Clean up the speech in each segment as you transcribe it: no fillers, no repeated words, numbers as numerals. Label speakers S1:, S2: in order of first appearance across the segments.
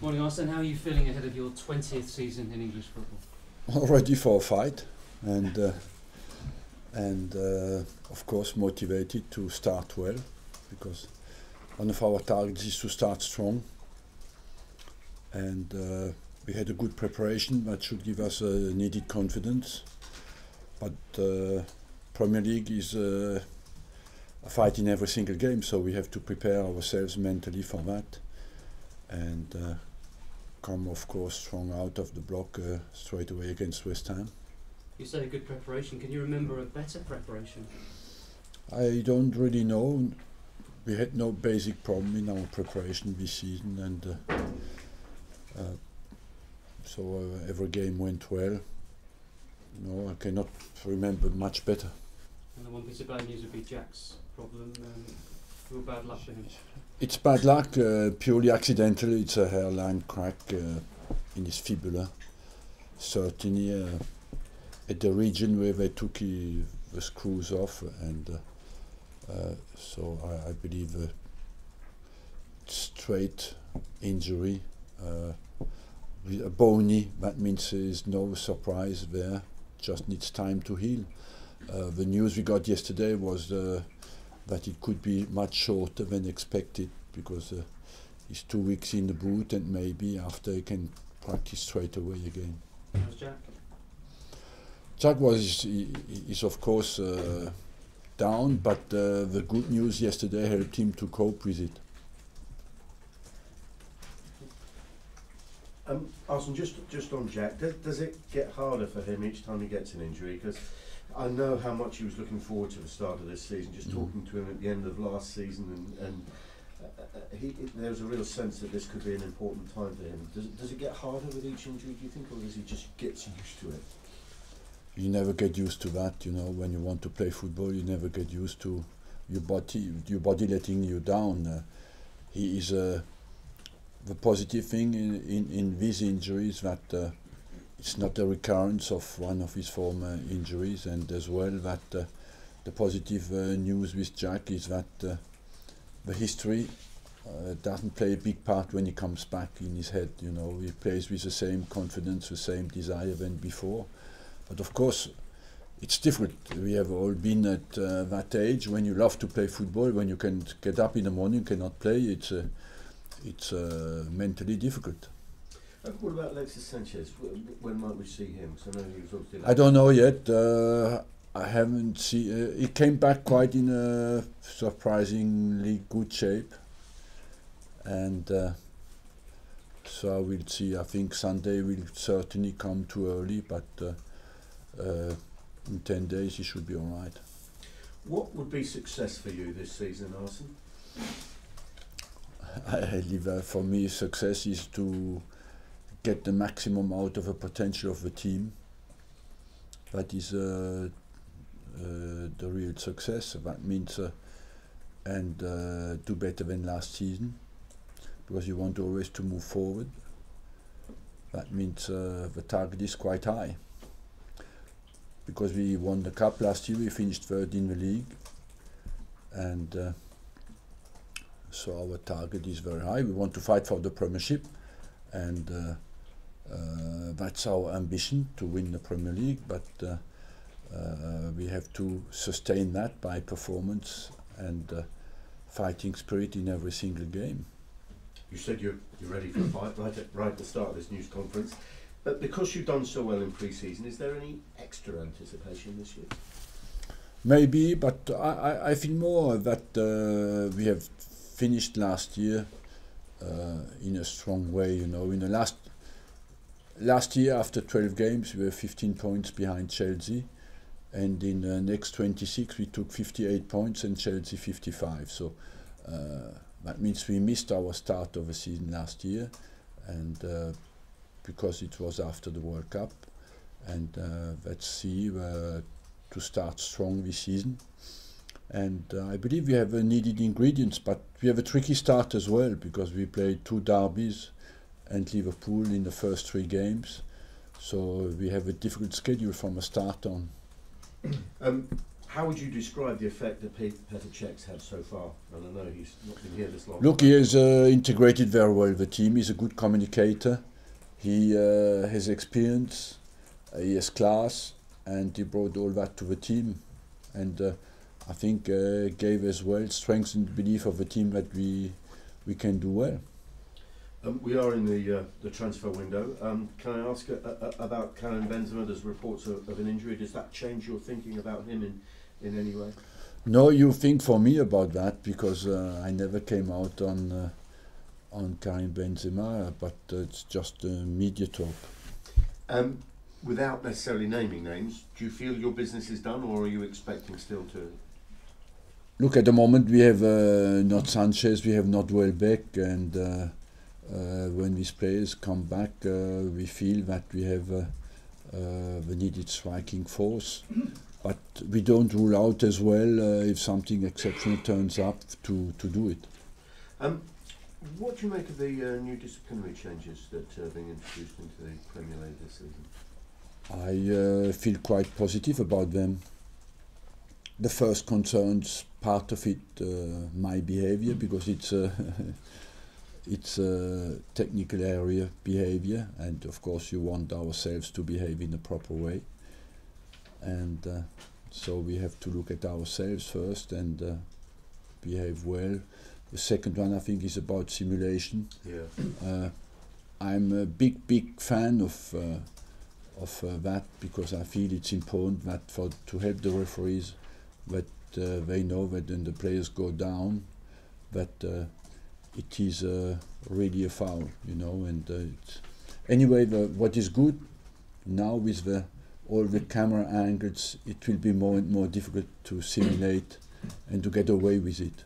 S1: Morning, Arsene. How are you feeling ahead of your 20th season in English football?
S2: Ready for a fight, and of course motivated to start well, because one of our targets is to start strong. And we had a good preparation that should give us needed confidence. But Premier League is a fight in every single game, so we have to prepare ourselves mentally for that, and come, of course, strong out of the block straight away against West Ham.
S1: You say a good preparation. Can you remember a better preparation?
S2: I don't really know. We had no basic problem in our preparation this season, and so every game went well. No, I cannot remember much better.
S1: And the one piece of bad news would be Jack's problem. Real bad luck for him.
S2: It's bad luck, purely accidental. It's a hairline crack in his fibula. Certainly at the region where they took the screws off, and so I believe a straight injury. A bony, that means there is no surprise there, just needs time to heal. The news we got yesterday was that it could be much shorter than expected, because he's 2 weeks in the boot, and maybe after he can practice straight away again.
S1: How's Jack?
S2: Jack is of course down, but the good news yesterday helped him to cope with it.
S3: Arsene, just on Jack, does it get harder for him each time he gets an injury? Because I know how much he was looking forward to the start of this season, just talking to him at the end of last season, and there was a real sense that this could be an important time for him. Does it get harder with each injury, do you think, or does he just get used to it?
S2: You never get used to that, you know. When you want to play football, you never get used to your body letting you down. He is the positive thing in this injury is that it's not a recurrence of one of his former injuries, and as well that the positive news with Jack is that the history doesn't play a big part when he comes back in his head. You know, he plays with the same confidence, the same desire than before. But of course, it's different. We have all been at that age when you love to play football. When you can get up in the morning, cannot play. It's mentally difficult.
S3: What about Alexis Sanchez? When might we see him? So I know he was obviously.
S2: I don't know yet. I haven't seen. He came back quite in a surprisingly good shape, and so I will see. I think Sunday will certainly come too early, but in 10 days he should be all right.
S3: What would be success for you this season, Arsene?
S2: For me, success is to get the maximum out of the potential of the team. That is the real success. That means and do better than last season, because you want always to move forward. That means the target is quite high, because we won the cup last year. We finished third in the league, and so our target is very high. We want to fight for the Premiership, and that's our ambition, to win the Premier League. But we have to sustain that by performance and fighting spirit in every single game.
S3: You said you're ready for a fight right at the start of this news conference, but because you've done so well in pre-season, is there any extra anticipation this year?
S2: Maybe, but I think more that we have finished last year in a strong way. You know, in the last year, after 12 games, we were 15 points behind Chelsea, and in the next 26 we took 58 points and Chelsea 55. So that means we missed our start of the season last year, and because it was after the World Cup, and let's see to start strong this season. And I believe we have needed ingredients, but we have a tricky start as well, because we played 2 derbies and Liverpool in the first 3 games, so we have a difficult schedule from a start on.
S3: How would you describe the effect that Petr Cech's had so far? And I know he's not been here this long.
S2: Look, he has integrated very well the team. He's a good communicator. He has experience, he has class, and he brought all that to the team. And I think gave as well strengthened the belief of the team that we can do well.
S3: We are in the transfer window. Can I ask about Karim Benzema? There's reports of an injury. Does that change your thinking about him in any way?
S2: No, you think for me about that, because I never came out on Karim Benzema, but it's just media talk.
S3: Without necessarily naming names, do you feel your business is done, or are you expecting still to?
S2: Look, at the moment we have not Sanchez, we have not Welbeck, and when these players come back, we feel that we have the needed striking force. But we don't rule out as well if something exceptional turns up to do it.
S3: What do you make of the new disciplinary changes that are being introduced into the Premier League this season?
S2: I feel quite positive about them. The first concerns part of it my behaviour, because it's a technical area behaviour, and of course you want ourselves to behave in a proper way, and so we have to look at ourselves first and behave well. The second one, I think, is about simulation.
S3: Yeah.
S2: I'm a big fan of that, because I feel it's important that to help the referees, that they know that when the players go down, that it is really a foul, you know. And anyway, what is good now with all the camera angles, it will be more and more difficult to simulate and to get away with it.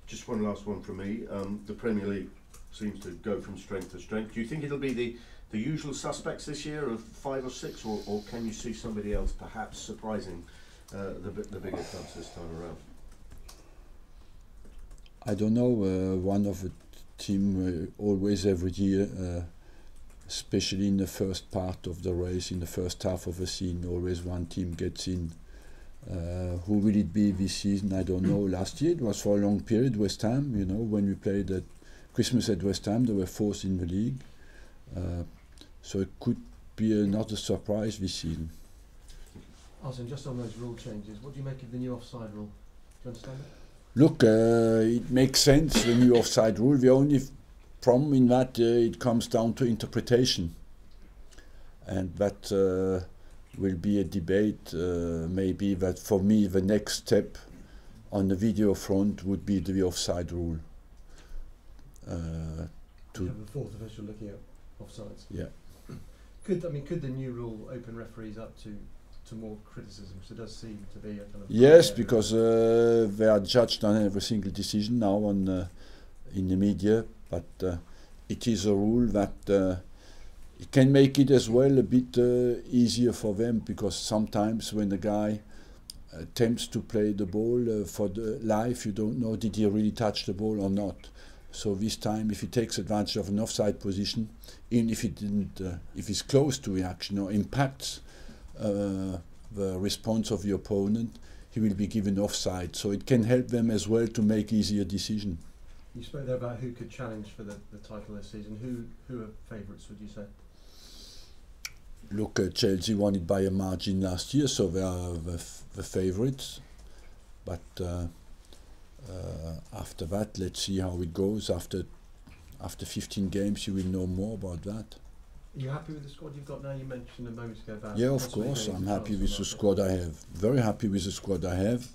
S3: Just one last one from me. The Premier League seems to go from strength to strength. Do you think it'll be the usual suspects this year of 5 or 6, or can you see somebody else perhaps surprising the bigger clubs this time around?
S2: I don't know. One of the team always every year, especially in the first part of the race, in the first half of the season, always one team gets in. Who will it be this season? I don't know. Last year it was for a long period West Ham. You know, when we played at Christmas at West Ham, they were 4th in the league. So it could be another surprise this season.
S4: Arsene, just on those rule changes, what do you make of the new offside rule? Do you understand it?
S2: Look, it makes sense, the new offside rule. The only problem in that it comes down to interpretation, and that will be a debate. Maybe that for me the next step on the video front would be the offside rule.
S4: You have the fourth official looking at offsides.
S2: Yeah.
S4: Could the new rule open referees up to more criticism? So it does seem to be a kind of...
S2: Yes, because they are judged on every single decision now on in the media, but it is a rule that it can make it as well a bit easier for them, because sometimes when a guy attempts to play the ball for the live, you don't know did he really touch the ball or not. So this time, if he takes advantage of an offside position, even if it didn't, if it's close to reaction or impacts the response of the opponent, he will be given offside. So it can help them as well to make easier decisions.
S4: You spoke there about who could challenge for the title this season. Who are favourites, would you say?
S2: Look, Chelsea won it by a margin last year, so they are the favourites. But after that, let's see how it goes. After 15 games, you will know more about that.
S4: Are you happy with the squad you've got now? You mentioned a moment ago about...
S2: Yeah, of course, I'm happy with the squad I have. Very happy with the squad I have.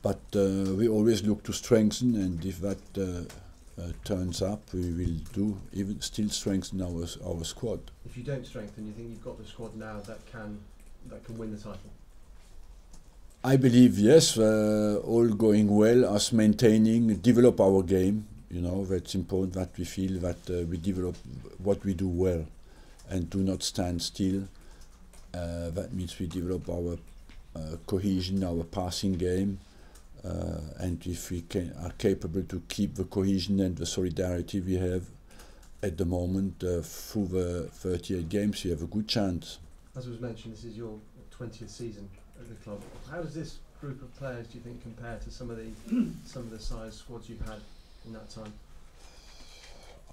S2: But we always look to strengthen, and if that turns up, we will even still strengthen our squad.
S4: If you don't strengthen, you think you've got the squad now that can win the title?
S2: I believe yes. All going well, us develop our game. You know, that's important that we feel that we develop what we do well, and do not stand still. That means we develop our cohesion, our passing game. And if we are capable to keep the cohesion and the solidarity we have at the moment through the 38 games, we have a good chance.
S4: As was mentioned, this is your 20th season at the club. How does this group of players, do you think, compare to some of the size squads you've had in that time?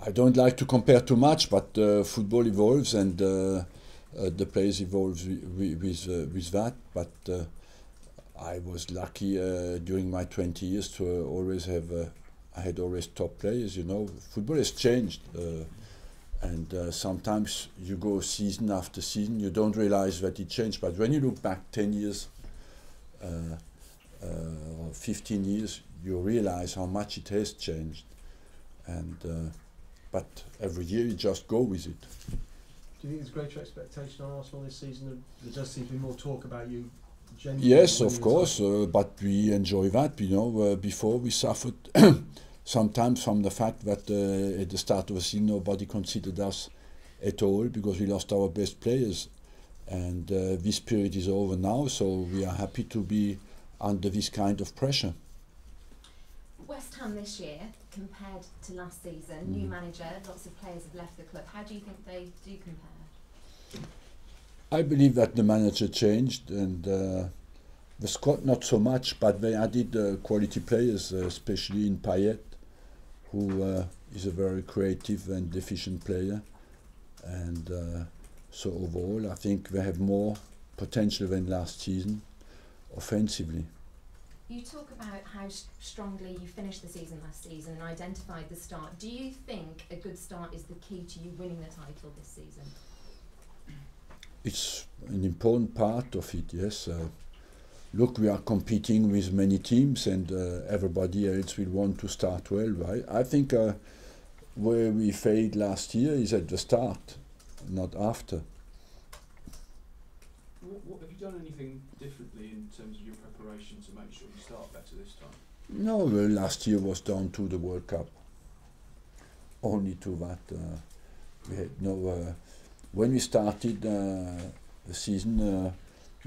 S2: I don't like to compare too much, but football evolves and the players evolve with that. But I was lucky during my 20 years to always have. I had always top players. You know, football has changed, and sometimes you go season after season, you don't realize that it changed. But when you look back 10 years, or 15 years, you realize how much it has changed. And but every year you just go with it.
S4: Do you think there's greater expectation on Arsenal this season? There does seem to be more talk about you.
S2: Yes, of course, but we enjoy that. You know, before we suffered sometimes from the fact that at the start of the season nobody considered us at all because we lost our best players. And this period is over now, so we are happy to be under this kind of pressure.
S5: West Ham this year, compared to last season, new manager, lots of players have left the club. How do you think they do compare?
S2: I believe that the manager changed and the squad not so much, but they added quality players, especially in Payet, who is a very creative and efficient player. And so overall, I think they have more potential than last season, offensively.
S5: You talk about how strongly you finished the season last season and identified the start. Do you think a good start is the key to you winning the title this season?
S2: It's an important part of it, yes. Look, we are competing with many teams and everybody else will want to start well, right? I think where we failed last year is at the start, not after.
S6: What have you done anything differently in terms of your preparation to make sure you start better this time?
S2: No, well, last year was down to the World Cup. Only to that. We had no... when we started the season,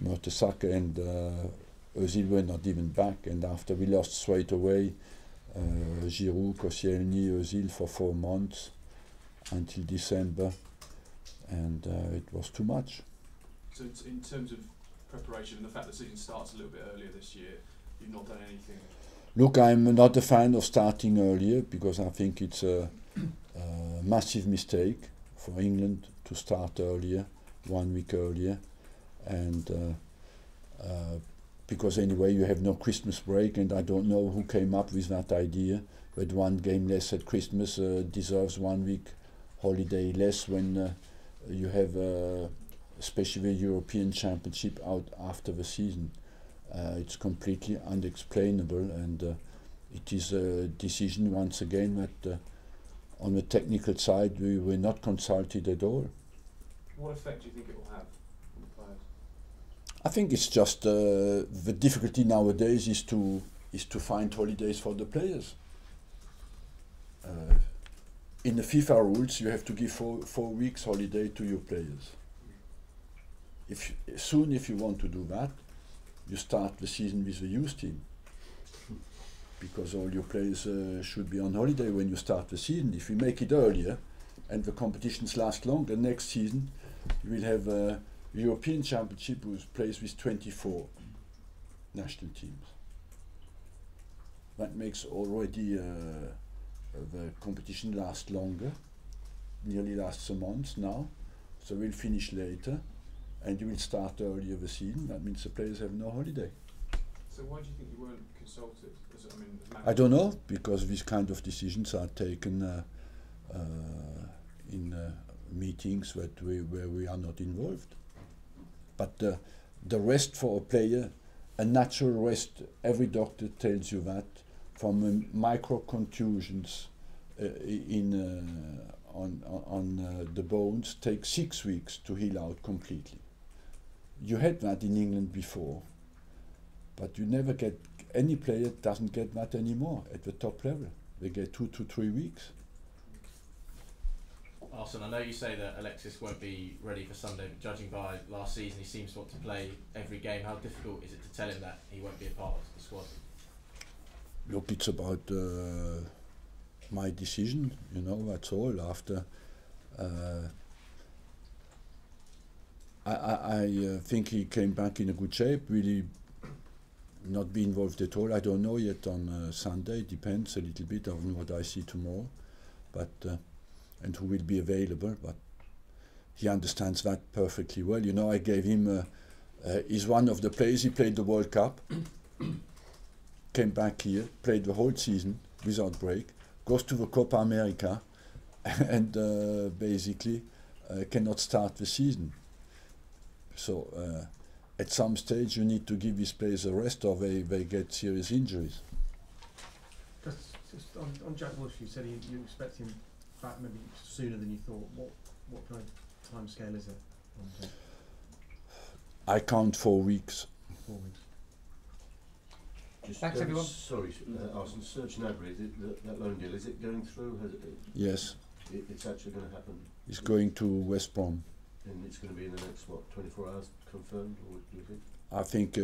S2: Mertesacker and Özil were not even back, and after we lost straight away Giroud, Koscielny, Özil for 4 months until December, and it was too much.
S6: So in terms of preparation and the fact the season starts a little bit earlier this year, you've not done anything?
S2: Look, I'm not a fan of starting earlier because I think it's a massive mistake for England to start earlier, 1 week earlier, and because anyway you have no Christmas break, and I don't know who came up with that idea that 1 game less at Christmas deserves 1 week holiday less when you have especially the European Championship out after the season. It's completely unexplainable, and it is a decision once again that on the technical side we were not consulted at all.
S6: What effect do you think it will have on the players?
S2: I think it's just the difficulty nowadays is to find holidays for the players. In the FIFA rules, you have to give 4 weeks holiday to your players. If you want to do that, you start the season with the youth team, because all your players should be on holiday when you start the season. If we make it earlier and the competitions last longer, next season you will have a European Championship who plays with 24 national teams. That makes already the competition last longer, nearly lasts a month now, so we'll finish later and you will start earlier the season. That means the players have no holiday.
S6: So why do you think you weren't consulted?
S2: I don't know, because these kind of decisions are taken in meetings where we are not involved. But the rest for a player, a natural rest, every doctor tells you that, from micro contusions on the bones, takes 6 weeks to heal out completely. You had that in England before, but you never get, any player doesn't get that anymore at the top level. They get 2 to 3 weeks.
S7: Arsene, I know you say that Alexis won't be ready for Sunday, but judging by last season, he seems to want to play every game. How difficult is it to tell him that he won't be a part of the squad?
S2: Look, it's about my decision, you know, that's all. After I think he came back in a good shape. Really, not be involved at all. I don't know yet on Sunday. Depends a little bit on what I see tomorrow, but and who will be available. But he understands that perfectly well. You know, I gave him. He's one of the players. He played the World Cup. Came back here, played the whole season without break. Goes to the Copa America, and basically cannot start the season. So at some stage you need to give these players a rest, or they get serious injuries.
S4: Just on Jack Wilshere, you said you expect him back maybe sooner than you thought. What kind of time scale is it?
S2: I count 4 weeks.
S4: 4 weeks.
S3: Just,
S8: Thanks, everyone.
S3: Sorry, Arsene, Serge Gnabry, is it that loan deal, is it going through?
S2: Yes,
S3: It's actually going to happen?
S2: he's going to West Brom.
S3: And it's going to be in the next, 24 hours confirmed, or what do you think?
S2: I think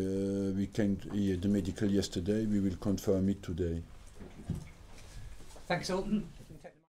S2: we came to the medical yesterday. We will confirm it today.
S3: Thank you.
S8: Thanks all.